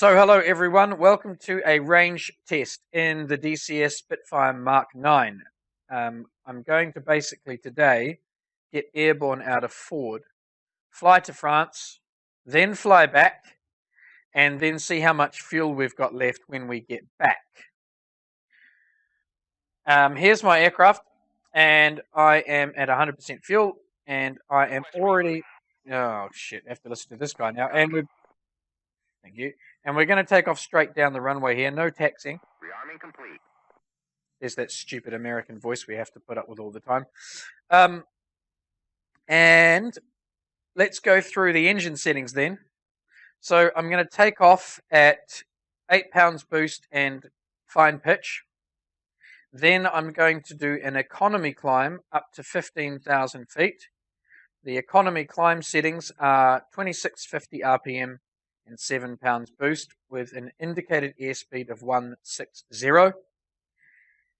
So hello everyone, welcome to a range test in the DCS Spitfire Mark 9. I'm going to basically today get airborne out of Ford, fly to France, then fly back, and then see how much fuel we've got left when we get back. Here's my aircraft, and I am at 100% fuel, and I am already... Oh shit, I have to listen to this guy now, and we're... Thank you. And we're going to take off straight down the runway here. No taxiing. Rearming complete. There's that stupid American voice we have to put up with all the time. And let's go through the engine settings then. So I'm going to take off at 8 pounds boost and fine pitch. Then I'm going to do an economy climb up to 15,000 feet. The economy climb settings are 2650 RPM and 7 pounds boost with an indicated airspeed of 160.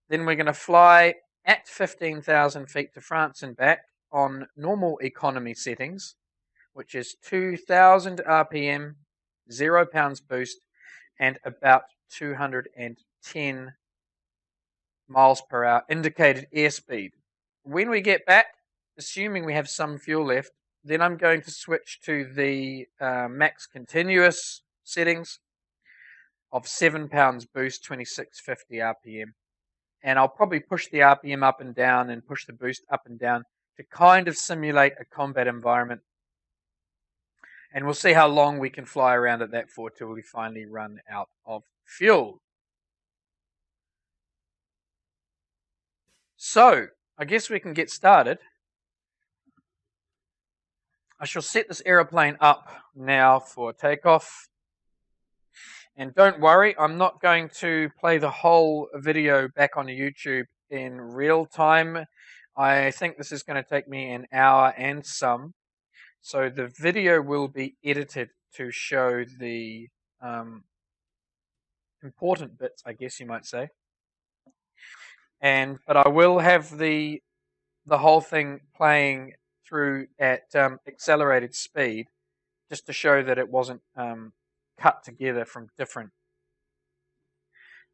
Then we're going to fly at 15,000 feet to France and back on normal economy settings, which is 2,000 RPM, 0 pounds boost, and about 210 miles per hour indicated airspeed. When we get back, assuming we have some fuel left, then I'm going to switch to the max continuous settings of 7 pounds boost, 2650 RPM. And I'll probably push the RPM up and down and push the boost up and down to kind of simulate a combat environment. And we'll see how long we can fly around at that for till we finally run out of fuel. So, I guess we can get started. I shall set this aeroplane up now for takeoff. And don't worry, I'm not going to play the whole video back on YouTube in real time. I think this is going to take me an hour and some. So the video will be edited to show the important bits, I guess you might say. But I will have the whole thing playing through at accelerated speed, just to show that it wasn't cut together from different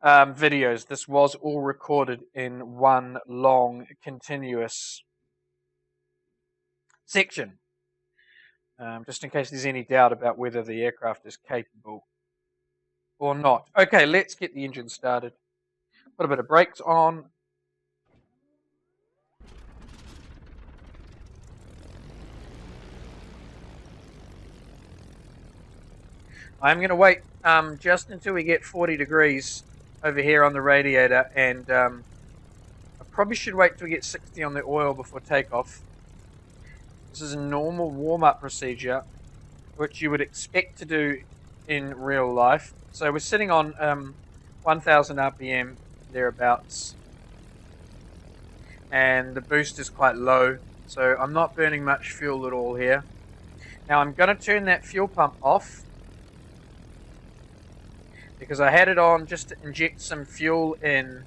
videos. This was all recorded in one long continuous section, just in case there's any doubt about whether the aircraft is capable or not. Okay, let's get the engine started. Put a bit of brakes on. I'm going to wait just until we get 40 degrees over here on the radiator, and I probably should wait till we get 60 on the oil before takeoff. This is a normal warm-up procedure, which you would expect to do in real life. So we're sitting on 1000 RPM, thereabouts, and the boost is quite low, so I'm not burning much fuel at all here. Now I'm going to turn that fuel pump off, because I had it on just to inject some fuel in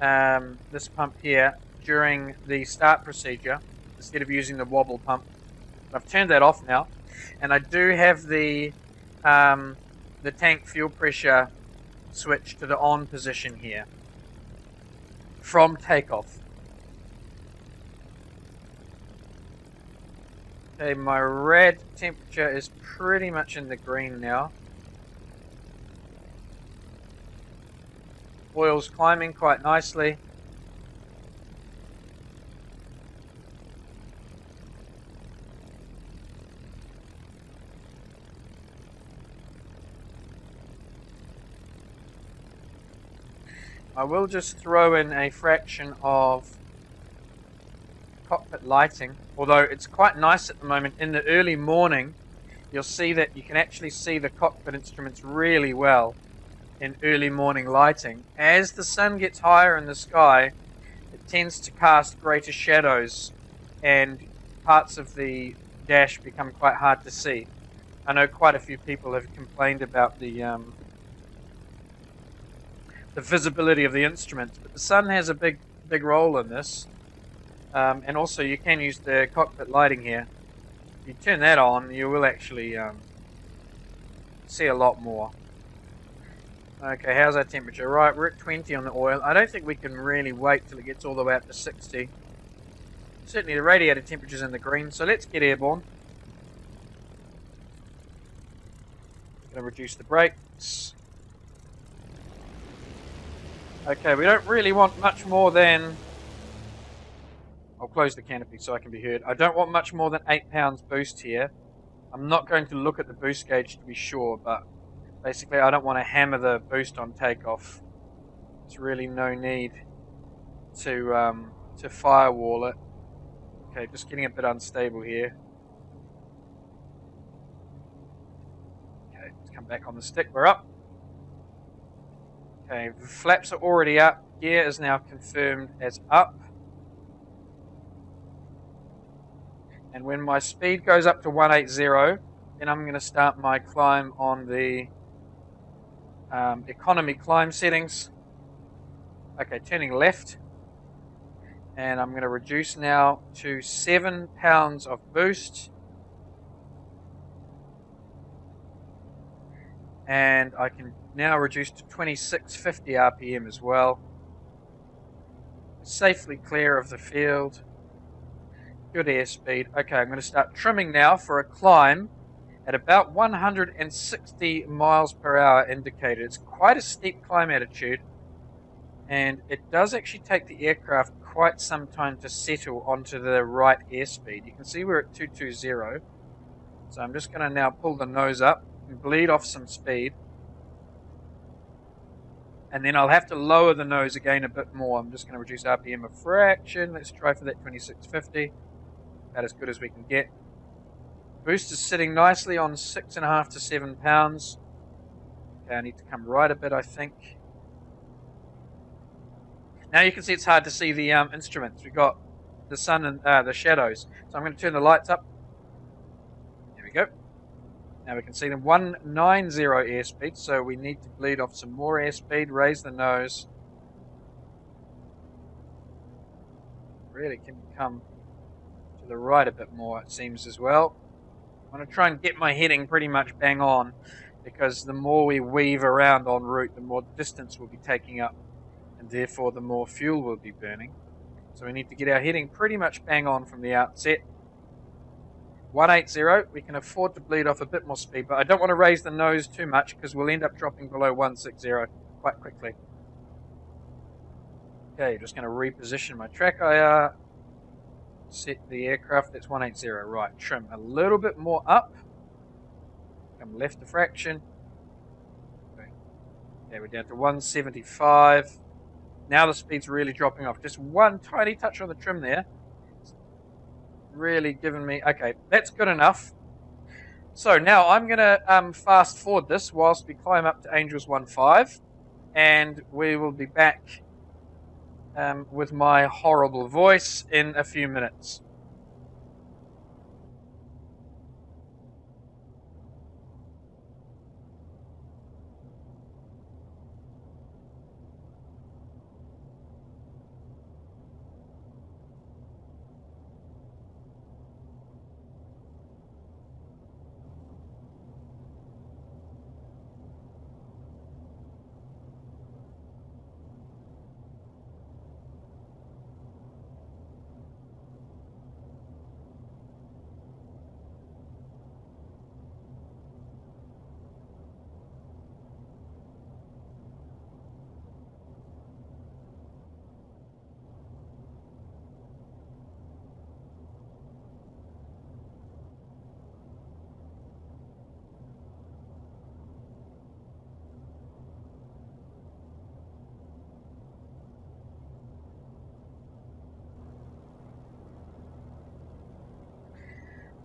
this pump here during the start procedure instead of using the wobble pump. I've turned that off now, and I do have the tank fuel pressure switch to the on position here from takeoff. Okay, my rad temperature is pretty much in the green now. Oil's climbing quite nicely. I will just throw in a fraction of cockpit lighting, although it's quite nice at the moment. In the early morning, you'll see that you can actually see the cockpit instruments really well in early morning lighting. As the sun gets higher in the sky, it tends to cast greater shadows, and parts of the dash become quite hard to see. I know quite a few people have complained about the visibility of the instruments, but the sun has a big role in this. And also you can use the cockpit lighting here. If you turn that on, you will actually see a lot more. Okay, how's our temperature? Right, we're at 20 on the oil. I don't think we can really wait till it gets all the way up to 60. Certainly the radiator temperature's in the green, so let's get airborne. Gonna reduce the brakes. Okay, we don't really want much more than... I'll close the canopy so I can be heard. I don't want much more than 8 pounds boost here. I'm not going to look at the boost gauge to be sure, but basically I don't want to hammer the boost on takeoff. There's really no need to firewall it. Okay, just getting a bit unstable here. Okay, let's come back on the stick. We're up. Okay, the flaps are already up. Gear is now confirmed as up. And when my speed goes up to 180, then I'm going to start my climb on the economy climb settings. Okay, turning left. And I'm going to reduce now to 7 pounds of boost. And I can now reduce to 2650 RPM as well. Safely clear of the field. Good airspeed. Okay, I'm going to start trimming now for a climb at about 160 miles per hour indicated. It's quite a steep climb altitude, and it does actually take the aircraft quite some time to settle onto the right airspeed. You can see we're at 220, so I'm just going to now pull the nose up and bleed off some speed, and then I'll have to lower the nose again a bit more. I'm just going to reduce RPM a fraction. Let's try for that 2650. About as good as we can get. Boost is sitting nicely on 6.5 to 7 pounds. Okay, I need to come right a bit, I think. Now you can see it's hard to see the instruments. We've got the sun and the shadows. So I'm going to turn the lights up. There we go. Now we can see them 190 airspeed, so we need to bleed off some more airspeed, raise the nose. Really can come to the right a bit more, it seems, as well. I'm going to try and get my heading pretty much bang on, because the more we weave around en route, the more distance we'll be taking up, and therefore the more fuel we'll be burning. So we need to get our heading pretty much bang on from the outset. 180, we can afford to bleed off a bit more speed, but I don't want to raise the nose too much because we'll end up dropping below 160 quite quickly. Okay, just going to reposition my track IR. Set the aircraft, that's 180, right, trim a little bit more up, come left a fraction, okay, we're down to 175, now the speed's really dropping off, just one tiny touch on the trim there, it's really giving me, okay, that's good enough. So now I'm going to fast forward this whilst we climb up to Angels 1.5, and we will be back with my horrible voice in a few minutes.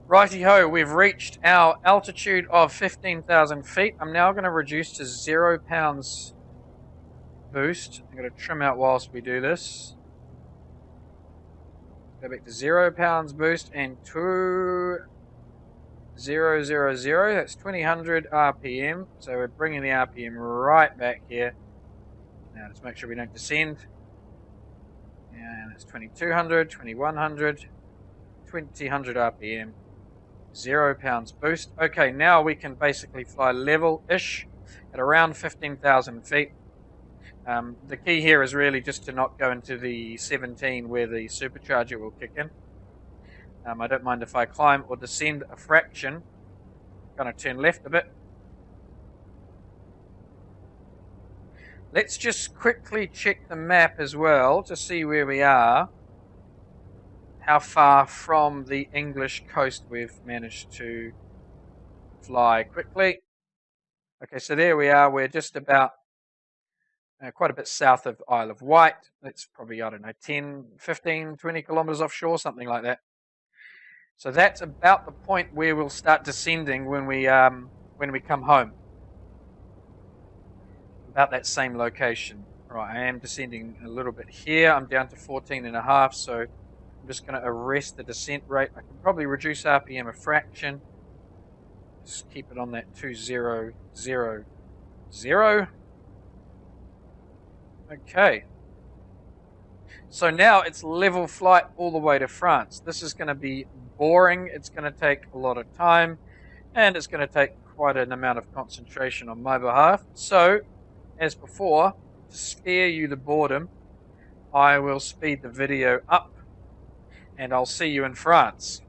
Righty-ho, we've reached our altitude of 15,000 feet. I'm now going to reduce to 0 pounds boost. I'm going to trim out whilst we do this. Go back to 0 pounds boost and 2000. That's 2000 RPM. So we're bringing the RPM right back here. Now let's make sure we don't descend. And it's 2200, 2100, 2000 RPM. 0 pounds boost. Okay, now we can basically fly level-ish at around 15,000 feet. The key here is really just to not go into the 17 where the supercharger will kick in. I don't mind if I climb or descend a fraction. Going to turn left a bit. Let's just quickly check the map as well to see where we are. How far from the English coast we've managed to fly quickly. Okay, so there we are. We're just about quite a bit south of Isle of Wight. That's probably, I don't know, 10, 15, 20 kilometers offshore, something like that. So that's about the point where we'll start descending when we come home. About that same location. Right, I am descending a little bit here. I'm down to 14.5, so I'm just going to arrest the descent rate. I can probably reduce RPM a fraction. Just keep it on that 2000. Okay. So now it's level flight all the way to France. This is going to be boring. It's going to take a lot of time, and it's going to take quite an amount of concentration on my behalf. So, as before, to spare you the boredom, I will speed the video up, and I'll see you in France.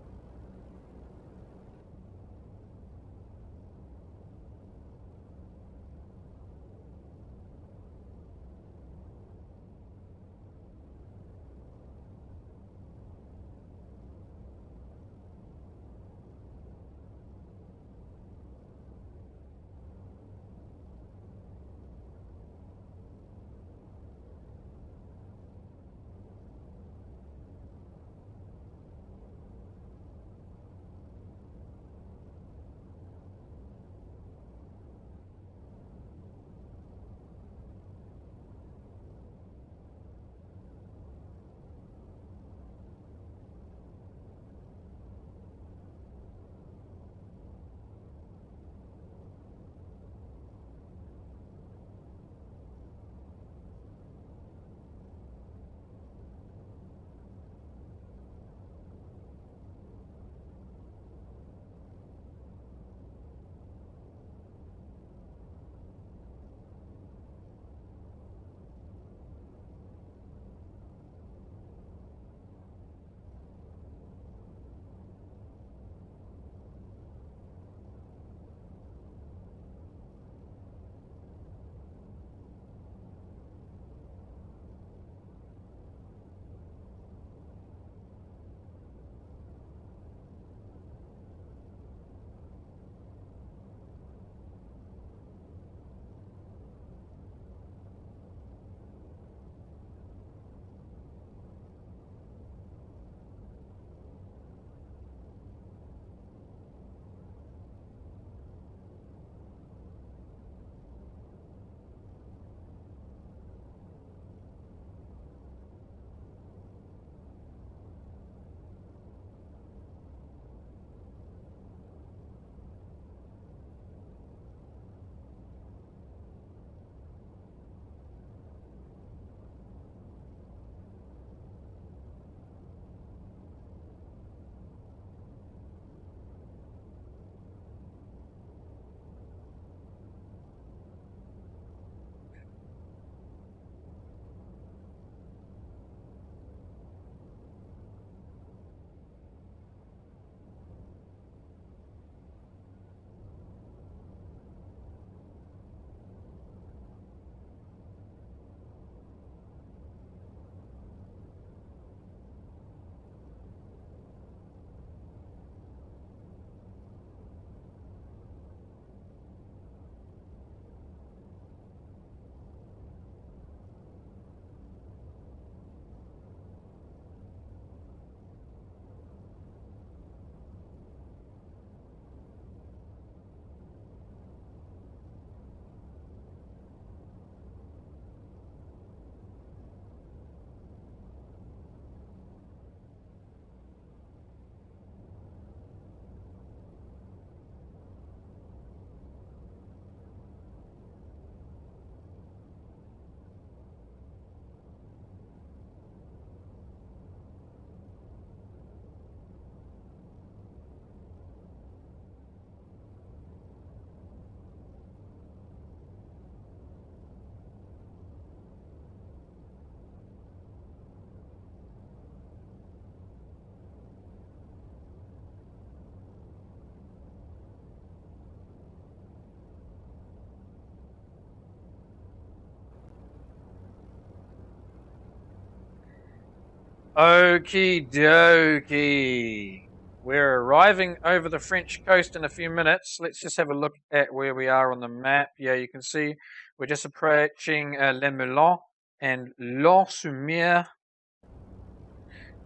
Okie dokie. We're arriving over the French coast in a few minutes. Let's just have a look at where we are on the map. Yeah, you can see we're just approaching Les Moulins and Lons-sur-Mer.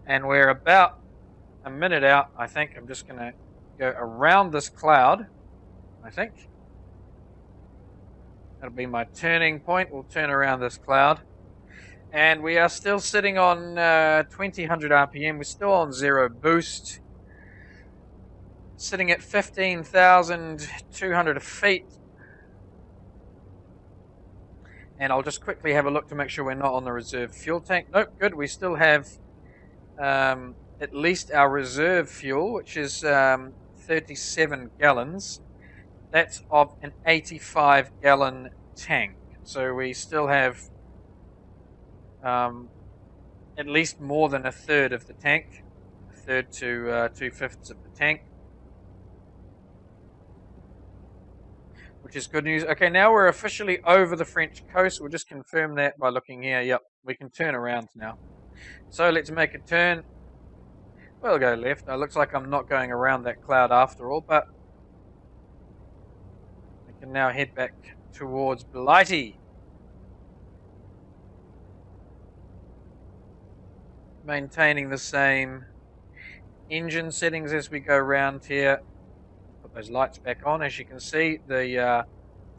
And we're about a minute out, I think. I'm just going to go around this cloud, I think. That'll be my turning point. We'll turn around this cloud. And we are still sitting on 2000 RPM. We're still on 0 boost. Sitting at 15,200 feet. And I'll just quickly have a look to make sure we're not on the reserve fuel tank. Nope, good. We still have at least our reserve fuel, which is 37 gallons. That's of an 85-gallon tank. So we still have at least more than a third of the tank. A third to 2/5 of the tank. Which is good news. Okay, now we're officially over the French coast. We'll just confirm that by looking here. Yep, we can turn around now. So let's make a turn. We'll go left. It looks like I'm not going around that cloud after all, but we can now head back towards Blighty. Maintaining the same engine settings as we go around here. Put those lights back on. As you can see, the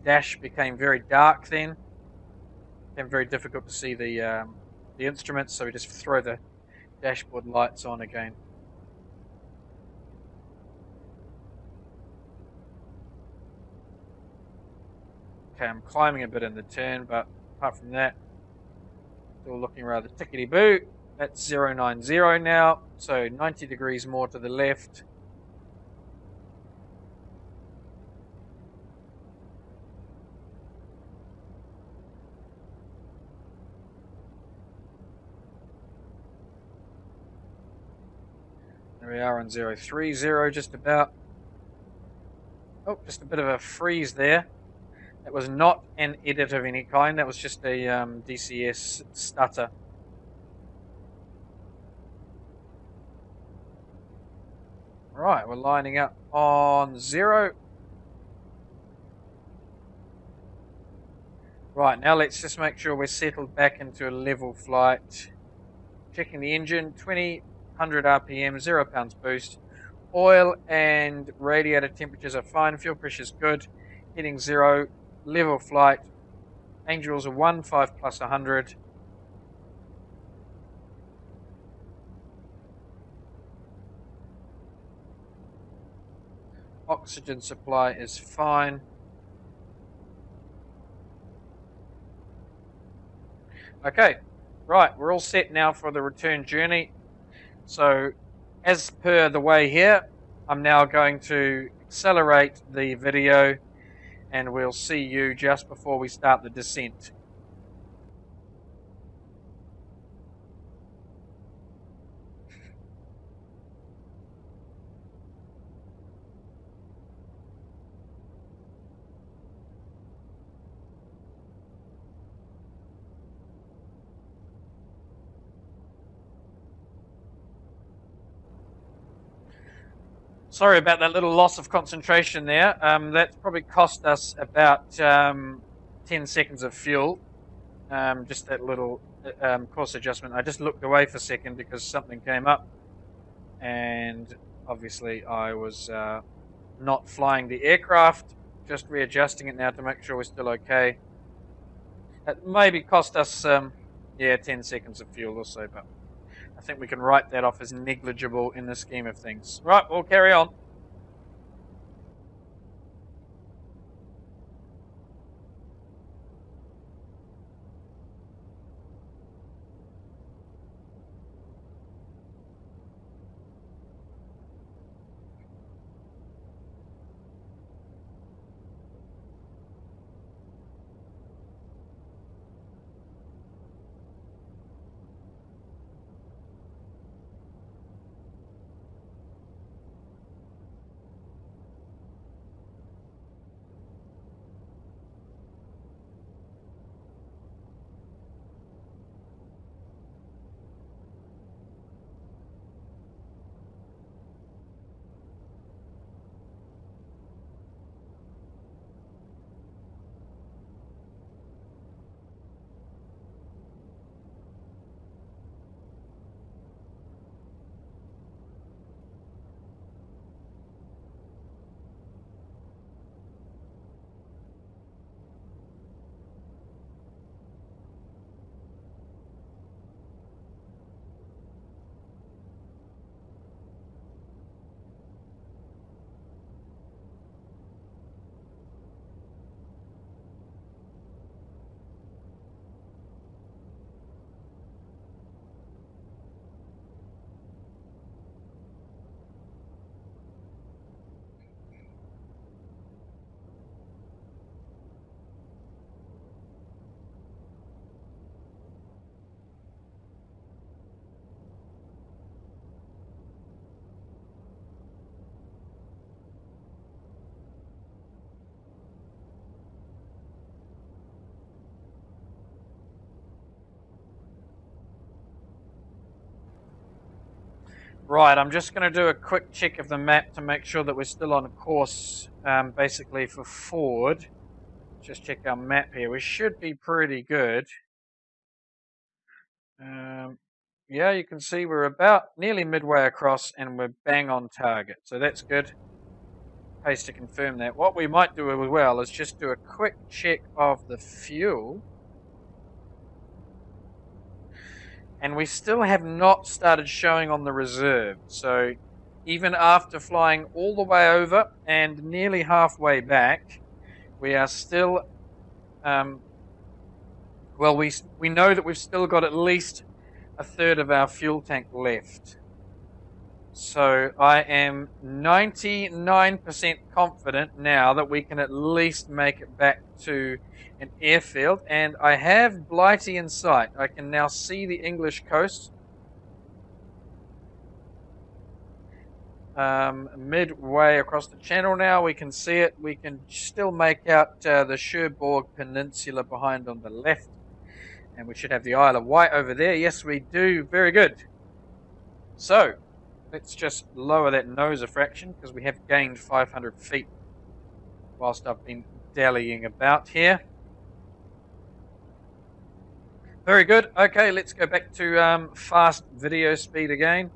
dash became very dark then. Became very difficult to see the instruments, so we just throw the dashboard lights on again. Okay, I'm climbing a bit in the turn, but apart from that, still looking rather tickety-boo. That's 090 now, so 90 degrees more to the left. There we are on 030, just about. Oh, just a bit of a freeze there. That was not an edit of any kind, that was just a DCS stutter. Right, we're lining up on 0. Right, now let's just make sure we're settled back into a level flight. Checking the engine, 200 RPM, 0 pounds boost. Oil and radiator temperatures are fine, fuel pressure's good. Heading 0, level flight. Angels are 1, 5 plus 100. Oxygen supply is fine. Okay, right, we're all set now for the return journey. So, as per the way here, I'm now going to accelerate the video and we'll see you just before we start the descent. Sorry about that little loss of concentration there. That's probably cost us about 10 seconds of fuel. Just that little course adjustment. I just looked away for a second because something came up. And obviously I was not flying the aircraft. Just readjusting it now to make sure we're still okay. It maybe cost us 10 seconds of fuel or so, but I think we can write that off as negligible in the scheme of things. Right, we'll carry on. Right, I'm just going to do a quick check of the map to make sure that we're still on course, basically for Ford. Just check our map here. We should be pretty good. Yeah, you can see we're about nearly midway across and we're bang on target. So that's good. Paste to confirm that. What we might do as well is just do a quick check of the fuel. And we still have not started showing on the reserve. So even after flying all the way over and nearly halfway back, we are still, well, we know that we've still got at least a third of our fuel tank left. So I am 99% confident now that we can at least make it back to an airfield. And I have Blighty in sight. I can now see the English coast. Midway across the channel now, we can see it. We can still make out the Cherbourg Peninsula behind on the left. And we should have the Isle of Wight over there. Yes, we do. Very good. So, let's just lower that nose a fraction because we have gained 500 feet whilst I've been dallying about here. Very good. Okay, let's go back to fast video speed again.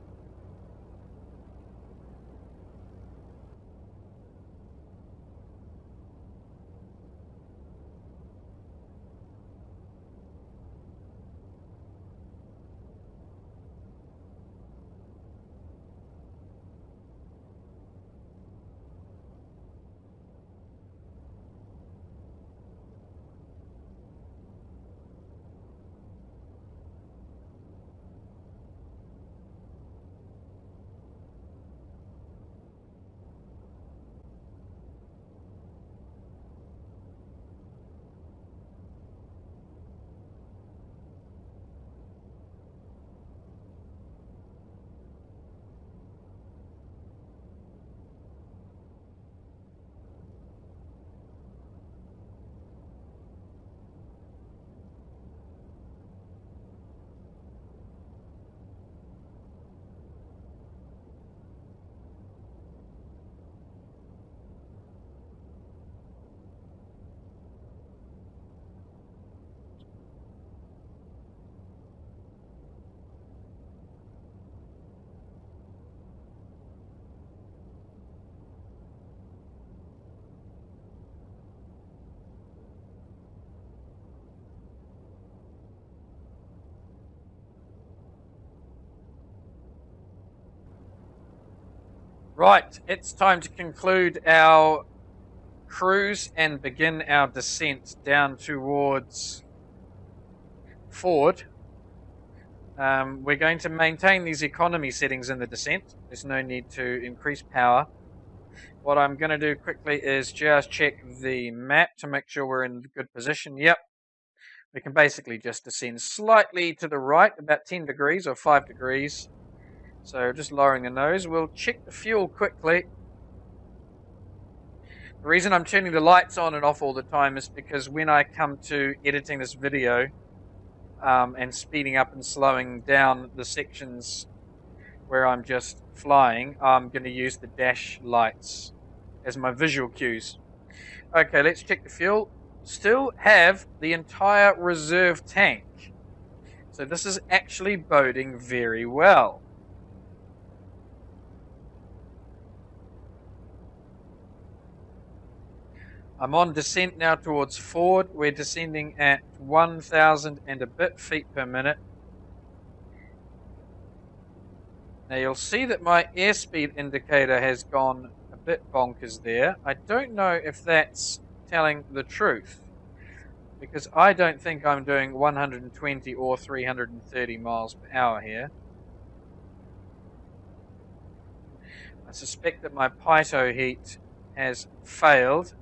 Right, it's time to conclude our cruise and begin our descent down towards Ford. We're going to maintain these economy settings in the descent. There's no need to increase power. What I'm going to do quickly is just check the map to make sure we're in good position. Yep. We can basically just descend slightly to the right, about 10 degrees or 5 degrees. So just lowering the nose. We'll check the fuel quickly. The reason I'm turning the lights on and off all the time is because when I come to editing this video and speeding up and slowing down the sections where I'm just flying, I'm going to use the dash lights as my visual cues. Okay, let's check the fuel. Still have the entire reserve tank. So this is actually boding very well. I'm on descent now towards Ford. We're descending at 1,000 and a bit feet per minute. Now you'll see that my airspeed indicator has gone a bit bonkers there. I don't know if that's telling the truth, because I don't think I'm doing 120 or 330 miles per hour here. I suspect that my pitot heat has failed,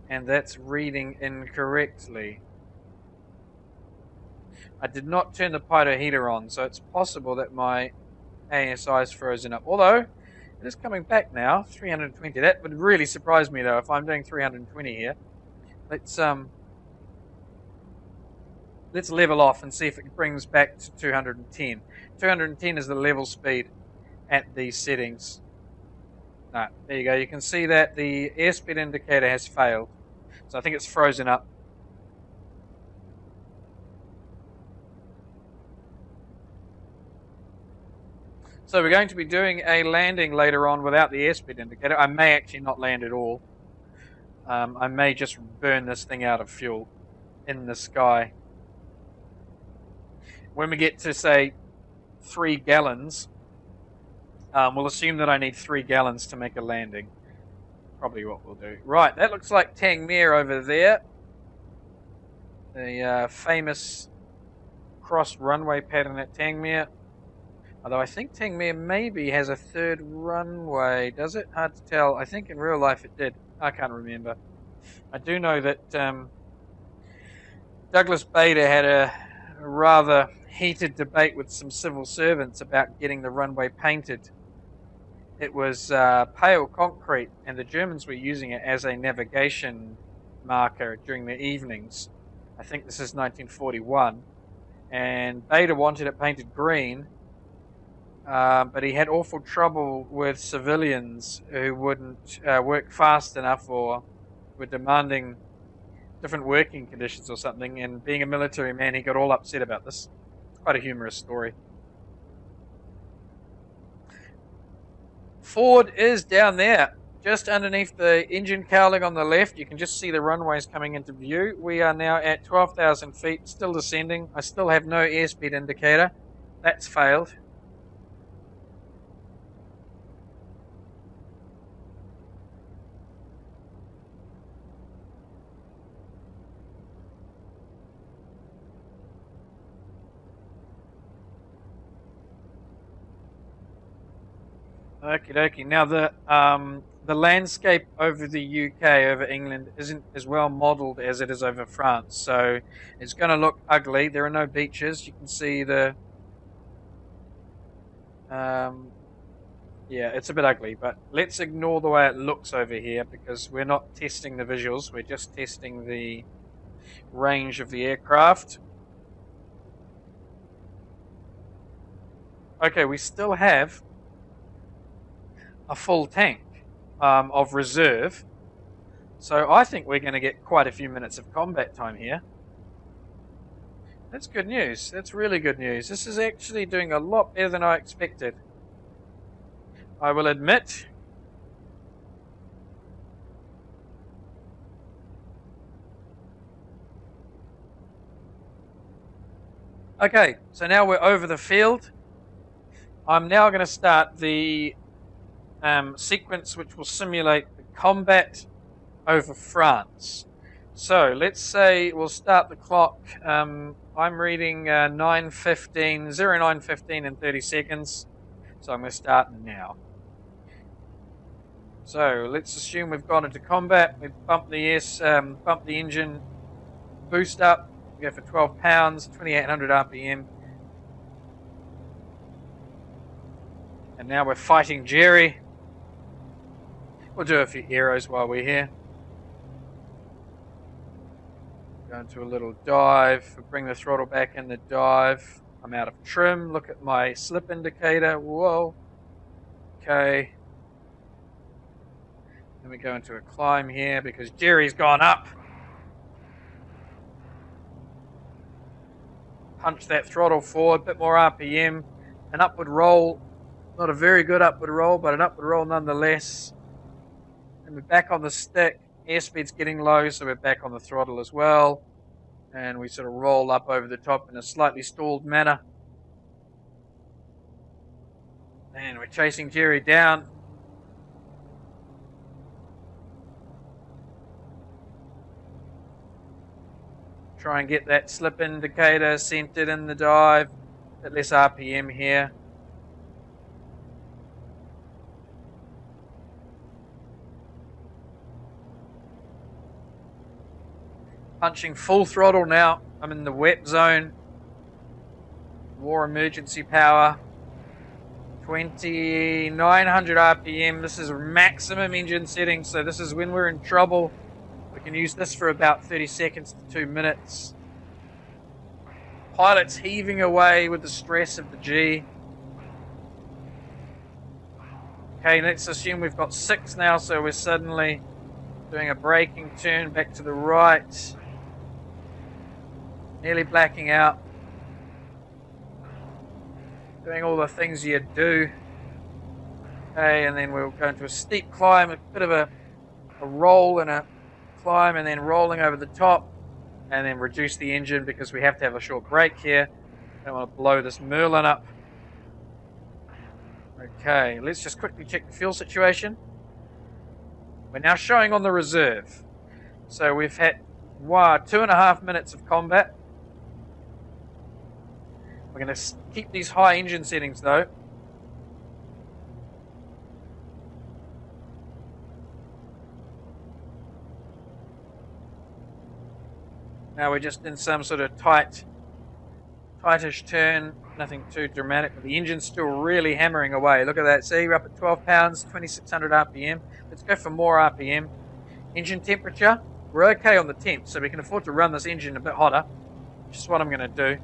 and that's reading incorrectly. I did not turn the pitot heater on, so it's possible that my ASI is frozen up. Although, it is coming back now, 320. That would really surprise me, though, if I'm doing 320 here. Let's Let's level off and see if it brings back to 210. 210 is the level speed at these settings. No, there you go. You can see that the airspeed indicator has failed. So I think it's frozen up. So we're going to be doing a landing later on without the airspeed indicator. I may actually not land at all. I may just burn this thing out of fuel in the sky. When we get to, say, 3 gallons, we'll assume that I need 3 gallons to make a landing. Probably what we'll do. Right, that looks like Tangmere over there. The famous cross runway pattern at Tangmere. Although I think Tangmere maybe has a 3rd runway. Does it? Hard to tell. I think in real life it did. I can't remember. I do know that Douglas Bader had a rather heated debate with some civil servants about getting the runway painted. It was pale concrete, and the Germans were using it as a navigation marker during the evenings. I think this is 1941. And Bader wanted it painted green, but he had awful trouble with civilians who wouldn't work fast enough or were demanding different working conditions or something. And being a military man, he got all upset about this. It's quite a humorous story. Ford is down there, just underneath the engine cowling on the left. You can just see the runways coming into view. We are now at 12,000 feet, still descending. I still have no airspeed indicator. That's failed. Okie dokie. Now the landscape over the UK, over England, isn't as well modelled as it is over France, so it's going to look ugly. There are no beaches. You can see the yeah, it's a bit ugly, but let's ignore the way it looks over here because we're not testing the visuals. We're just testing the range of the aircraft. Okay, we still have a full tank of reserve, so I think we're going to get quite a few minutes of combat time here. That's good news. That's really good news. This is actually doing a lot better than I expected, I will admit. Okay, so now we're over the field. I'm now going to start the sequence which will simulate the combat over France. So let's say we'll start the clock. I'm reading 9:15, 09:15 in 30 seconds. So I'm going to start now. So let's assume we've gone into combat. We've bumped the engine boost up. We go for 12 pounds, 2,800 RPM. And now we're fighting Jerry. We'll do a few arrows while we're here. Go into a little dive. Bring the throttle back in the dive. I'm out of trim. Look at my slip indicator. Whoa. Okay. Then we go into a climb here because Jerry's gone up. Punch that throttle forward. Bit more RPM. An upward roll. Not a very good upward roll, but an upward roll nonetheless. And we're back on the stick. Airspeed's getting low, so we're back on the throttle as well. And we sort of roll up over the top in a slightly stalled manner. And we're chasing Jerry down. Try and get that slip indicator centered in the dive. A bit less RPM here. Punching full throttle now. I'm in the wet zone. War emergency power. 2,900 RPM. This is maximum engine setting, so this is when we're in trouble. We can use this for about 30 seconds to 2 minutes. Pilot's heaving away with the stress of the G. Okay, let's assume we've got 6 now, so we're suddenly doing a braking turn back to the right. Nearly blacking out. Doing all the things you do. Okay, and then we'll go into a steep climb, a bit of a roll and a climb, and then rolling over the top, and then reduce the engine because we have to have a short break here. Don't want to blow this Merlin up. Okay, let's just quickly check the fuel situation. We're now showing on the reserve. So we've had 2.5 minutes of combat. We're going to keep these high engine settings though. Now we're just in some sort of tightish turn, nothing too dramatic, but the engine's still really hammering away. Look at that, see, we're up at 12 pounds, 2600 RPM. Let's go for more RPM. Engine temperature, we're okay on the temp, so we can afford to run this engine a bit hotter, which is what I'm going to do.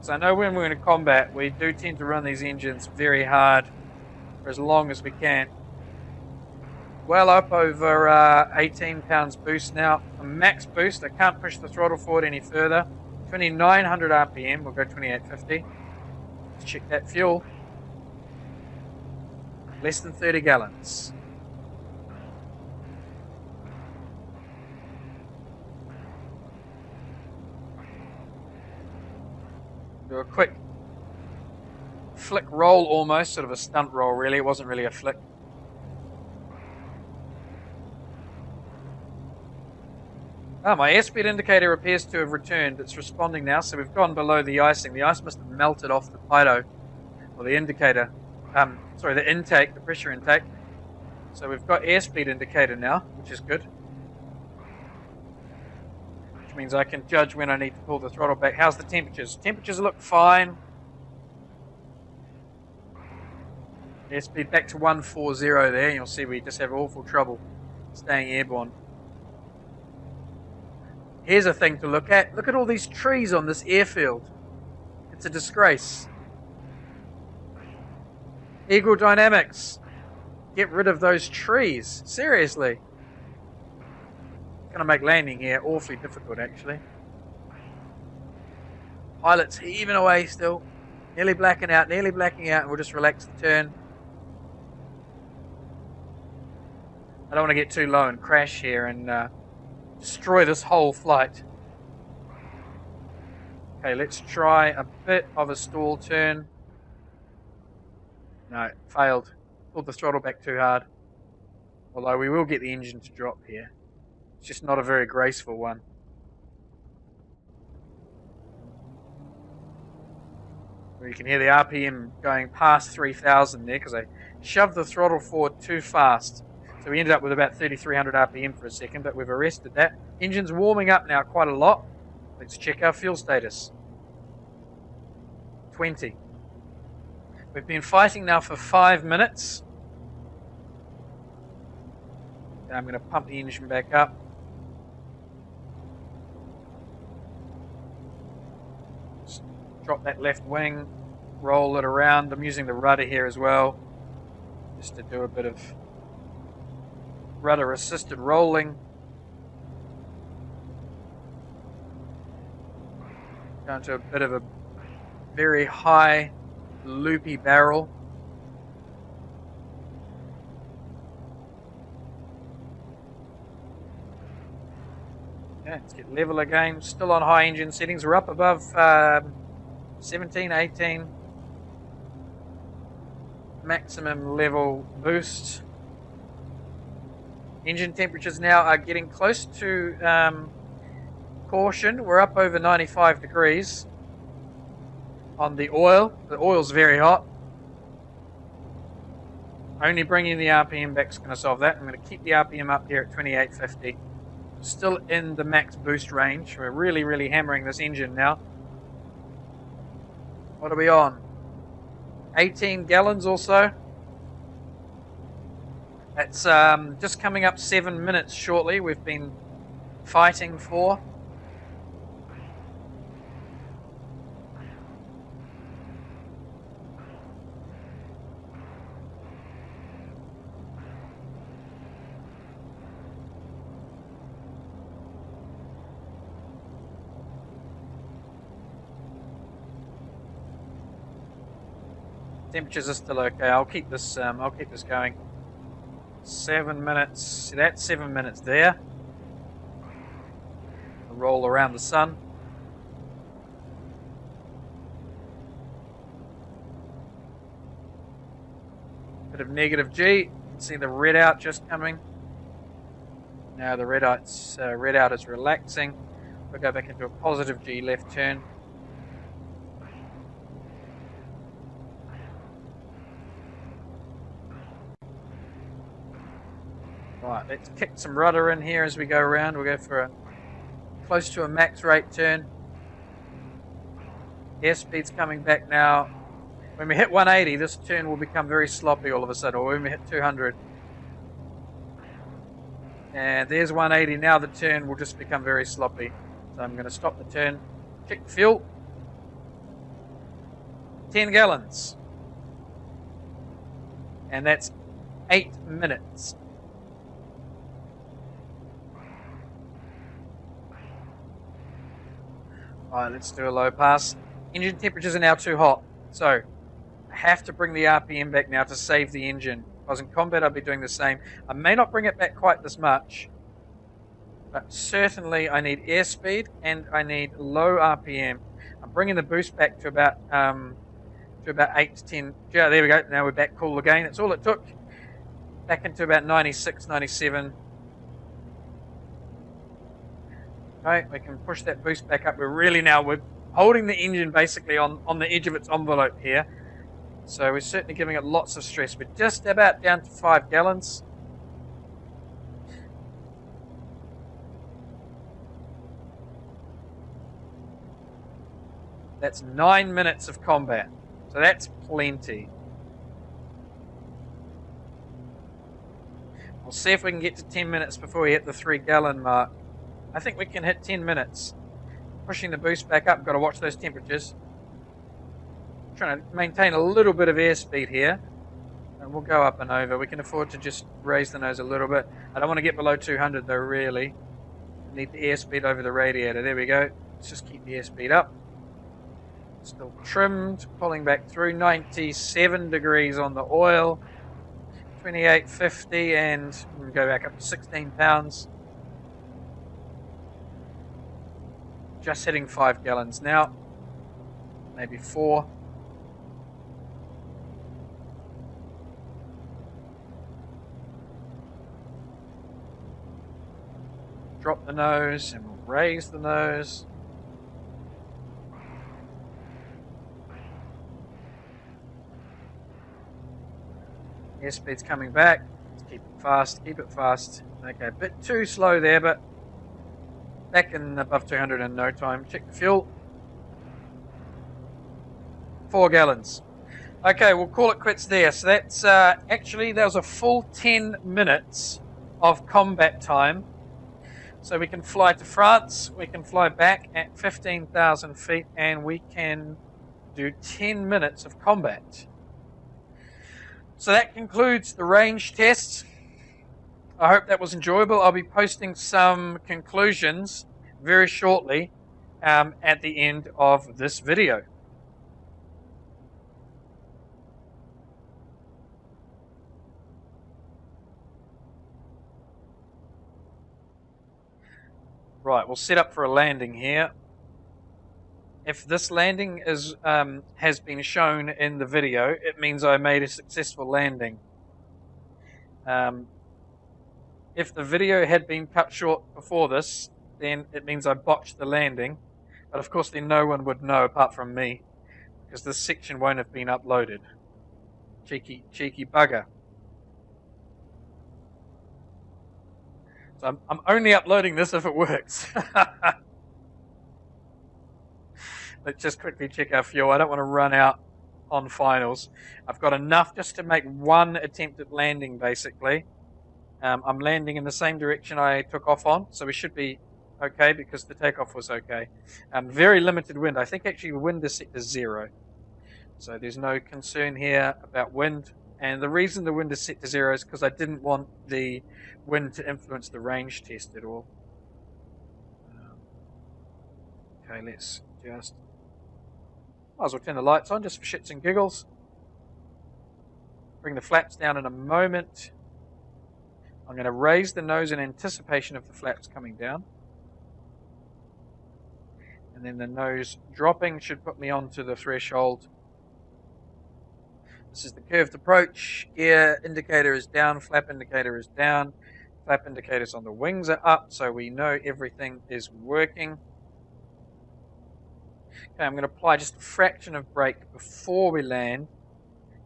So I know when we're in combat, we do tend to run these engines very hard for as long as we can. Well up over 18 pounds boost now. A max boost, I can't push the throttle forward any further. 2900 RPM, we'll go 2850. Let's check that fuel. Less than 30 gallons. Do a quick flick roll almost, sort of a stunt roll really, it wasn't really a flick. Oh, my airspeed indicator appears to have returned. It's responding now, so we've gone below the icing. The ice must have melted off the pitot, or the indicator. Sorry, the intake, the pressure intake. So we've got airspeed indicator now, which is good. Which means I can judge when I need to pull the throttle back. How's the temperatures? Temperatures look fine. Airspeed back to 140 there. You'll see we just have awful trouble staying airborne. Here's a thing to look at. Look at all these trees on this airfield. It's a disgrace. Eagle Dynamics. Get rid of those trees. Seriously. It's going to make landing here awfully difficult, actually. Pilot's heaving away still. Nearly blacking out, and we'll just relax the turn. I don't want to get too low and crash here and destroy this whole flight. Okay, let's try a bit of a stall turn. No, it failed. Pulled the throttle back too hard. Although we will get the engine to drop here. It's just not a very graceful one. You can hear the RPM going past 3,000 there because I shoved the throttle forward too fast. So we ended up with about 3,300 RPM for a second, but we've arrested that. Engine's warming up now quite a lot. Let's check our fuel status. 20. We've been fighting now for 5 minutes. Now I'm going to pump the engine back up. Just drop that left wing, roll it around. I'm using the rudder here as well, just to do a bit of rudder assisted rolling. Down to a bit of a very high loopy barrel. Okay, let's get level again. Still on high engine settings. We're up above 17, 18. Maximum level boost. Engine temperatures now are getting close to caution. We're up over 95 degrees on the oil. The oil's very hot. Only bringing the RPM back is going to solve that. I'm going to keep the RPM up here at 2850. Still in the max boost range. We're really, really hammering this engine now. What are we on? 18 gallons or so. It's just coming up 7 minutes shortly. We've been fighting for. Temperatures are still okay. I'll keep this going. 7 minutes. See, that's 7 minutes there. A roll around the sun. Bit of negative G. You can see the red out just coming. Now the red out is relaxing. We'll go back into a positive G left turn. Right, let's kick some rudder in here as we go around. We'll go for a close to a max rate turn. Airspeed's coming back now. When we hit 180, this turn will become very sloppy all of a sudden, or when we hit 200. And there's 180. Now the turn will just become very sloppy. So I'm going to stop the turn, check the fuel. 10 gallons. And that's 8 minutes. Alright, let's do a low pass. Engine temperatures are now too hot. So I have to bring the RPM back now to save the engine. If I was in combat, I'd be doing the same. I may not bring it back quite this much, but certainly I need airspeed and I need low RPM. I'm bringing the boost back to about 8 to 10. Yeah, there we go. Now we're back cool again. That's all it took. Back into about 96, 97. Okay, we can push that boost back up. We're holding the engine basically on the edge of its envelope here. So we're certainly giving it lots of stress. We're just about down to 5 gallons. That's 9 minutes of combat. So that's plenty. We'll see if we can get to 10 minutes before we hit the 3 gallon mark. I think we can hit 10 minutes. Pushing the boost back up, got to watch those temperatures. Trying to maintain a little bit of airspeed here. And we'll go up and over. We can afford to just raise the nose a little bit. I don't want to get below 200 though, really. Need the airspeed over the radiator. There we go. Let's just keep the airspeed up. Still trimmed, pulling back through. 97 degrees on the oil. 28.50, and we'll go back up to 16 pounds. Just hitting 5 gallons now. Maybe 4. Drop the nose and we'll raise the nose. Airspeed's coming back. Let's keep it fast, keep it fast. Okay, a bit too slow there, but back in above 200 in no time. Check the fuel. 4 gallons. Okay, we'll call it quits there. So that's actually, that was a full 10 minutes of combat time. So we can fly to France, we can fly back at 15,000 feet, and we can do 10 minutes of combat. So that concludes the range test. I hope that was enjoyable. I'll be posting some conclusions very shortly at the end of this video. Right, we'll set up for a landing here. If this landing is has been shown in the video, it means I made a successful landing. If the video had been cut short before this, then it means I botched the landing. But of course then no one would know apart from me, because this section won't have been uploaded. Cheeky bugger. So I'm only uploading this if it works. Let's just quickly check our fuel. I don't want to run out on finals. I've got enough just to make one attempt at landing, basically. I'm landing in the same direction I took off on, so we should be okay because the takeoff was okay. Very limited wind. I think actually wind is set to 0. So there's no concern here about wind. And the reason the wind is set to 0 is because I didn't want the wind to influence the range test at all. Okay, let's just... Might as well turn the lights on just for shits and giggles. Bring the flaps down in a moment. I'm going to raise the nose in anticipation of the flaps coming down. And then the nose dropping should put me onto the threshold. This is the curved approach. Gear indicator is down, flap indicator is down. Flap indicators on the wings are up, so we know everything is working. Okay, I'm going to apply just a fraction of brake before we land,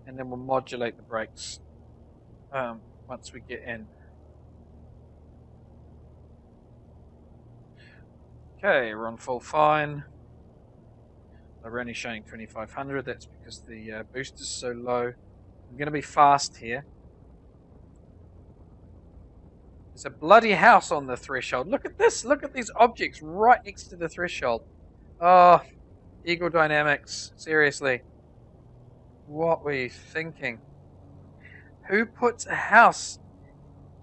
and then we'll modulate the brakes once we get in. Okay, we're on full fine. We're only showing 2500, that's because the boost is so low. I'm going to be fast here. There's a bloody house on the threshold. Look at this, look at these objects right next to the threshold. Oh, Eagle Dynamics, seriously. What were you thinking? Who puts a house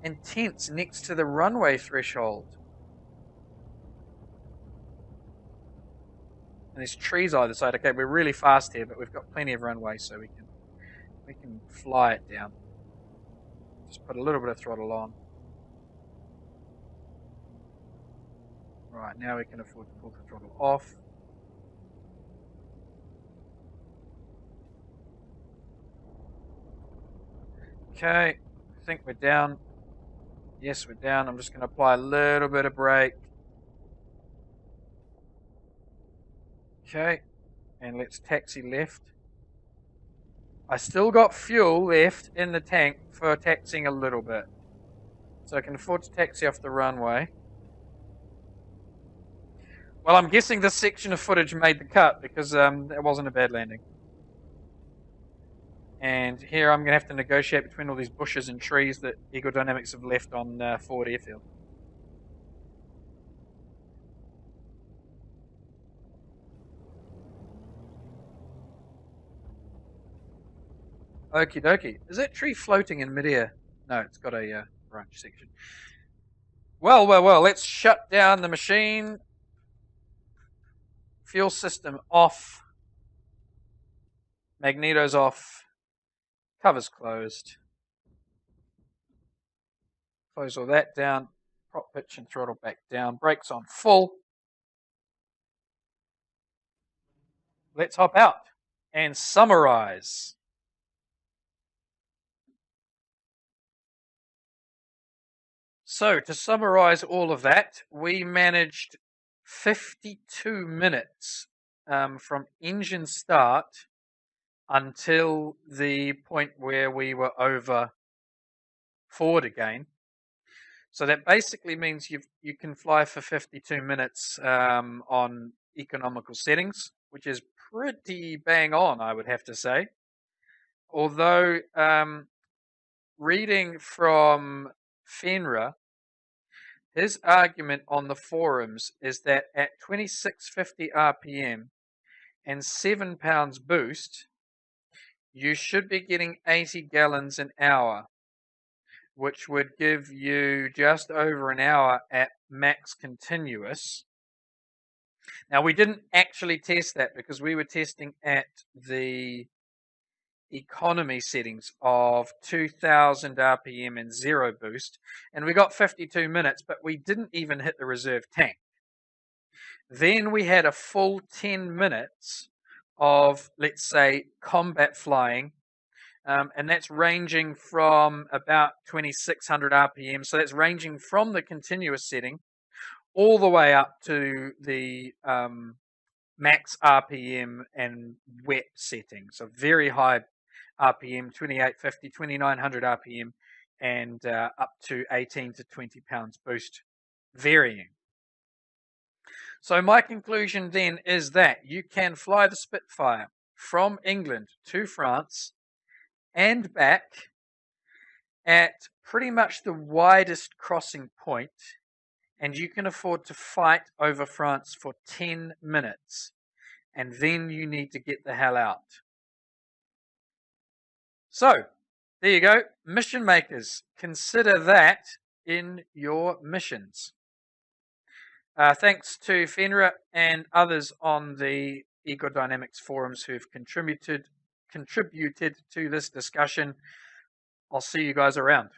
and tents next to the runway threshold? And there's trees either side. Okay, we're really fast here, but we've got plenty of runway, so we can fly it down. Just put a little bit of throttle on. Right, now we can afford to pull the throttle off. Okay, I think we're down. Yes, we're down. I'm just going to apply a little bit of brake. Okay, and let's taxi left. I still got fuel left in the tank for taxiing a little bit. So I can afford to taxi off the runway. Well, I'm guessing this section of footage made the cut because it wasn't a bad landing. And here I'm going to have to negotiate between all these bushes and trees that Eagle Dynamics have left on Forward Airfield. Okie dokie. Is that tree floating in midair? No, it's got a branch section. Well, let's shut down the machine. Fuel system off. Magnetos off. Covers closed. Close all that down. Prop pitch and throttle back down. Brakes on full. Let's hop out and summarize. So, to summarize all of that, we managed 52 minutes from engine start until the point where we were over forward again. So that basically means you can fly for 52 minutes on economical settings, which is pretty bang on, I would have to say. Although reading from Fenra, his argument on the forums is that at 2650 RPM and 7 pounds boost, you should be getting 80 gallons an hour, which would give you just over an hour at max continuous. Now, we didn't actually test that because we were testing at the economy settings of 2000 RPM and 0 boost, and we got 52 minutes, but we didn't even hit the reserve tank. Then we had a full 10 minutes of, let's say, combat flying, and that's ranging from about 2600 RPM, so that's ranging from the continuous setting all the way up to the max RPM and wet setting, so very high RPM, 2850, 2900 RPM, and up to 18 to 20 pounds boost, varying. So my conclusion then is that you can fly the Spitfire from England to France and back at pretty much the widest crossing point, and you can afford to fight over France for 10 minutes, and then you need to get the hell out. So, there you go. Mission makers, consider that in your missions. Thanks to Fenra and others on the Eagle Dynamics forums who've contributed contributed to this discussion. I'll see you guys around.